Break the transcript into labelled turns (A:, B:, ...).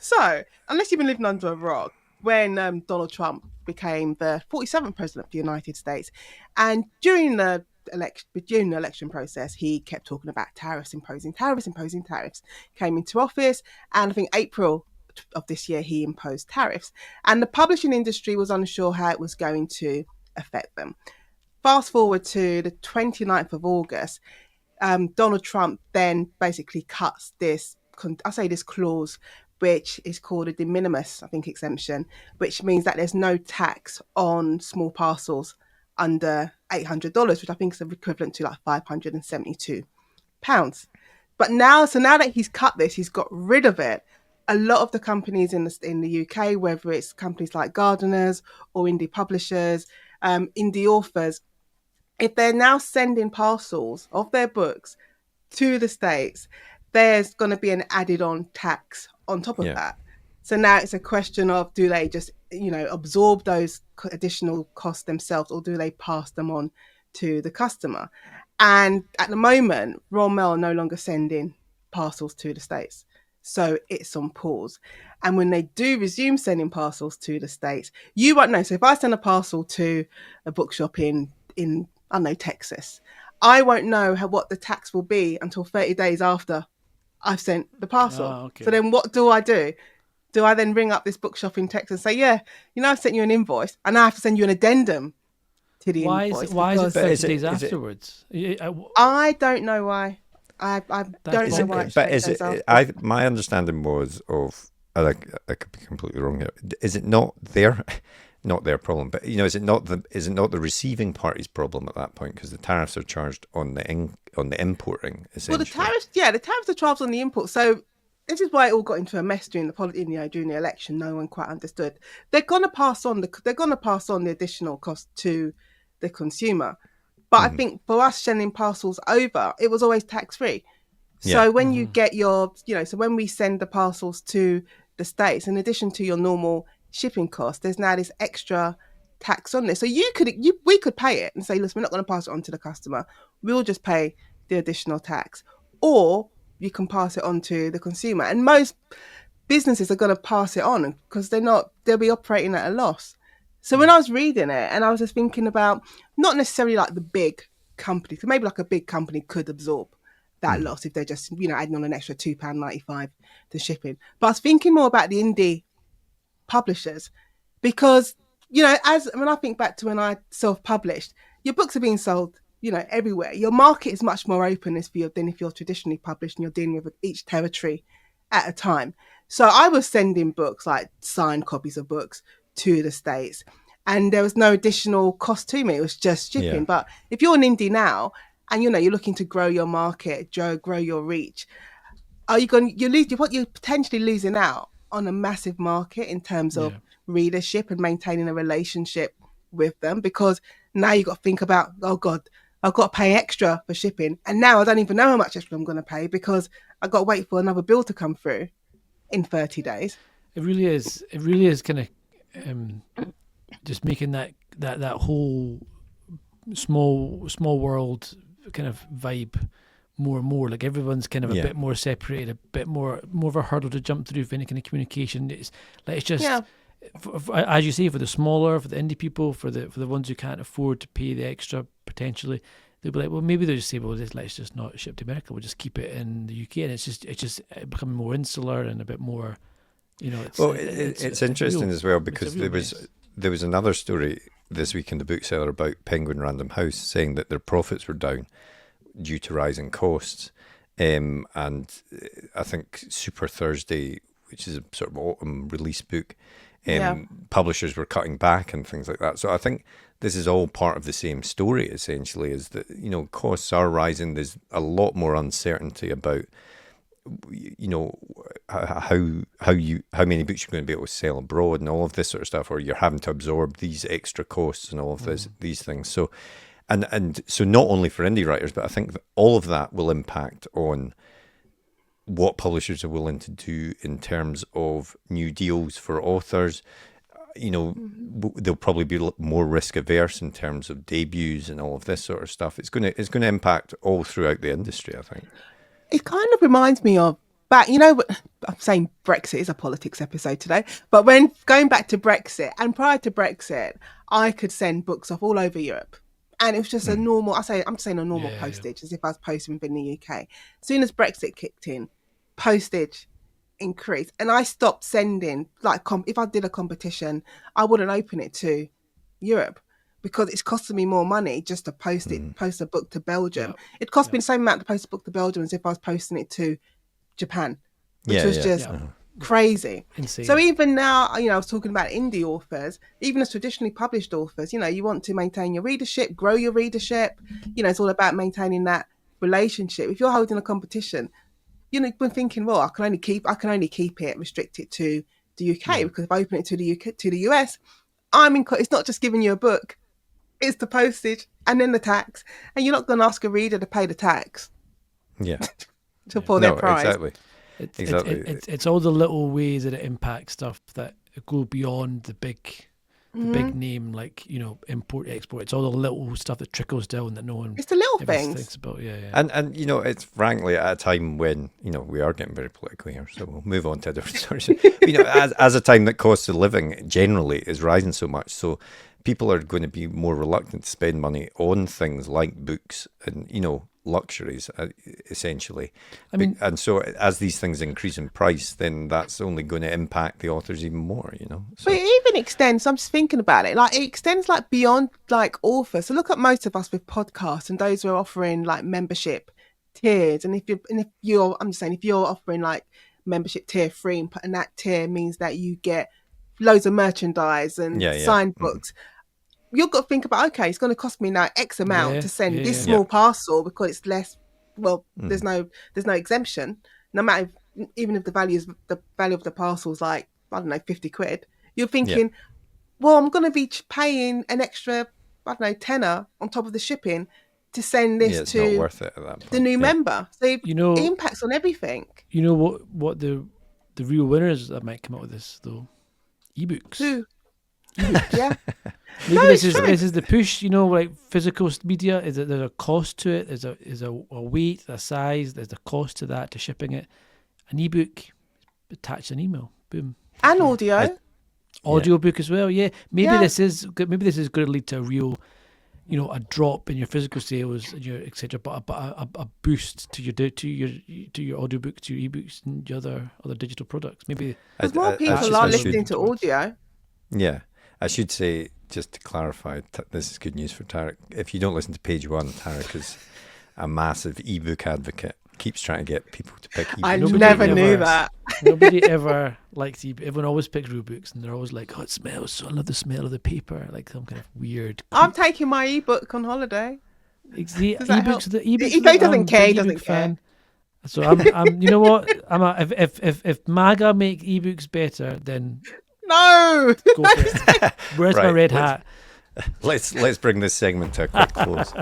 A: So, unless you've been living under a rock, when Donald Trump became the 47th president of the United States, and during the election process, he kept talking about tariffs, imposing tariffs, imposing tariffs. Came into office, and I think April of this year he imposed tariffs, and the publishing industry was unsure how it was going to affect them. Fast forward to the 29th of August, Donald Trump then basically cuts this clause, which is called a de minimis, I think, exemption, which means that there's no tax on small parcels under $800, which I think is equivalent to like £572. But now that he's cut this, he's got rid of it. A lot of the companies in the UK, whether it's companies like Gardeners or indie publishers, indie authors, if they're now sending parcels of their books to the States, there's going to be an added on tax on top of that. So now it's a question of, do they just, absorb those additional costs themselves, or do they pass them on to the customer? And at the moment, Royal Mail are no longer sending parcels to the States. So it's on pause. And when they do resume sending parcels to the States, you won't know. So if I send a parcel to a bookshop in I don't know, Texas, I won't know what the tax will be until 30 days after I've sent the parcel.
B: Okay.
A: So then what do I do? Do I then ring up this bookshop in Texas and say, yeah, I've sent you an invoice and I have to send you an addendum to the invoice?
B: Why is it 30 days afterwards?
A: I don't know why. I don't know why.
C: But is it? My understanding was of, I could be completely wrong here. Is it not their problem? But is it not the receiving party's problem at that point, because the tariffs are charged on the importing, essentially?
A: Well, the tariffs are charged on the import. So this is why it all got into a mess during the election. No one quite understood. They're going to pass on the additional cost to the consumer. But I think for us sending parcels over, it was always tax free. So when you get so when we send the parcels to the States, in addition to your normal shipping cost, there's now this extra tax on this. So we could pay it and say, listen, we're not going to pass it on to the customer. We'll just pay the additional tax. Or you can pass it on to the consumer. And most businesses are going to pass it on because they'll be operating at a loss. So when I was reading it, and I was just thinking about not necessarily like the big company, so maybe like a big company could absorb that loss if they're just, adding on an extra £2.95 to shipping. But I was thinking more about the indie publishers, because, when I think back to when I self-published, your books are being sold, everywhere. Your market is much more open than if you're traditionally published and you're dealing with each territory at a time. So I was sending books, like signed copies of books, to the States, and there was no additional cost to me. It was just shipping. But if you're an indie now and you're looking to grow your market, grow your reach, you're potentially losing out on a massive market in terms of readership and maintaining a relationship with them, because now you've got to think about, oh God, I've got to pay extra for shipping, and now I don't even know how much extra I'm going to pay because I've got to wait for another bill to come through in 30 days.
B: It really is kind of just making that whole small world kind of vibe more and more. Like everyone's kind of a bit more separated, a bit more of a hurdle to jump through for any kind of communication. It's just as you say, for the smaller, for the indie people, for the ones who can't afford to pay the extra potentially, they'll be like, well, maybe they'll just say, well, let's just not ship to America. We'll just keep it in the UK, and it's just becoming more insular and a bit more.
C: It's interesting as well, because there was another story this week in the bookseller about Penguin Random House saying that their profits were down due to rising costs, and I think Super Thursday, which is a sort of autumn release book, publishers were cutting back and things like that. So I think this is all part of the same story, essentially, is that costs are rising. There's a lot more uncertainty about how many books you're going to be able to sell abroad and all of this sort of stuff, or you're having to absorb these extra costs and all of these things. So and so not only for indie writers, but I think that all of that will impact on what publishers are willing to do in terms of new deals for authors. They'll probably be more risk averse in terms of debuts and all of this sort of stuff. It's going to impact all throughout the industry, I think.
A: It kind of reminds me of back, you know, I'm saying Brexit is a politics episode today, but when going back to Brexit and prior to Brexit, I could send books off all over Europe. And it was just a normal, I'm just saying a normal postage, as if I was posting within the UK. As soon as Brexit kicked in, postage increased. And I stopped sending, like, if I did a competition, I wouldn't open it to Europe because it's costing me more money just to post a book to Belgium. It cost me the same amount to post a book to Belgium as if I was posting it to Japan, which was just crazy.
B: Insane.
A: So even now, you know, I was talking about indie authors, even as traditionally published authors, you know, you want to maintain your readership, grow your readership. You know, it's all about maintaining that relationship. If you're holding a competition, you know, been thinking, well, I can only keep it restricted to the UK because if I open it to the UK, to the US, it's not just giving you a book, it's the postage and then the tax, and you're not going to ask a reader to pay the tax.
C: Yeah.
A: For their prize.
C: Exactly.
B: It's all the little ways that it impacts stuff that go beyond the big name, like, you know, import, export. It's all the little stuff that trickles down that no one.
A: It's the little
B: ever
A: things.
B: thinks about. Yeah.
C: And you know, it's frankly at a time when, you know, we are getting very political here, so we'll move on to a different story. You know, as a time that cost of living generally is rising so much, so people are going to be more reluctant to spend money on things like books and, you know, luxuries, essentially.
B: I mean,
C: and so as these things increase in price, then that's only going to impact the authors even more, you know. So.
A: But it even extends, I'm just thinking about it, like it extends like beyond like authors. So look at most of us with podcasts and those who are offering like membership tiers. And if you're I'm just saying, if you're offering like membership tier 3 and that tier means that you get loads of merchandise and signed books, you've got to think about, okay, it's going to cost me now X amount to send this small parcel because it's less. Well, there's no exemption. No matter even if the value of the parcel is like, I don't know, 50 quid. You're thinking, well, I'm going to be paying an extra, I don't know, tenner on top of the shipping to send this to
C: not worth it at that point.
A: The new member. So
B: you know,
A: it impacts on everything.
B: You know what the real winners that might come out of this though? Ebooks.
A: Who? Yeah.
B: Maybe this is the push, you know, like physical media. Is that there's a cost to it? There's a weight, a size. There's a cost to that, to shipping it. An ebook, attach an email, boom.
A: And audio.
B: Audiobook as well. Yeah, maybe this is going to lead to a real, you know, a drop in your physical sales and your etc. But a boost to your audiobook, to your ebooks and your other digital products. Maybe
A: because more people are listening to audio.
C: Yeah. I should say, just to clarify, this is good news for Tarek. If you don't listen to page 1, Tarek is a massive ebook advocate. Keeps trying to get people to pick ebooks.
A: I never knew that.
B: Nobody ever likes ebook. Everyone always picks real books, and they're always like, "Oh, it smells so. I love the smell of the paper." Like some kind of weird.
A: I'm taking my ebook on holiday.
B: Does the ebooks.
A: He doesn't care. He doesn't care.
B: So I'm. You know what? If MAGA make ebooks better, then.
A: No.
B: Go for it. Where's my red hat?
C: Let's bring this segment to a quick close.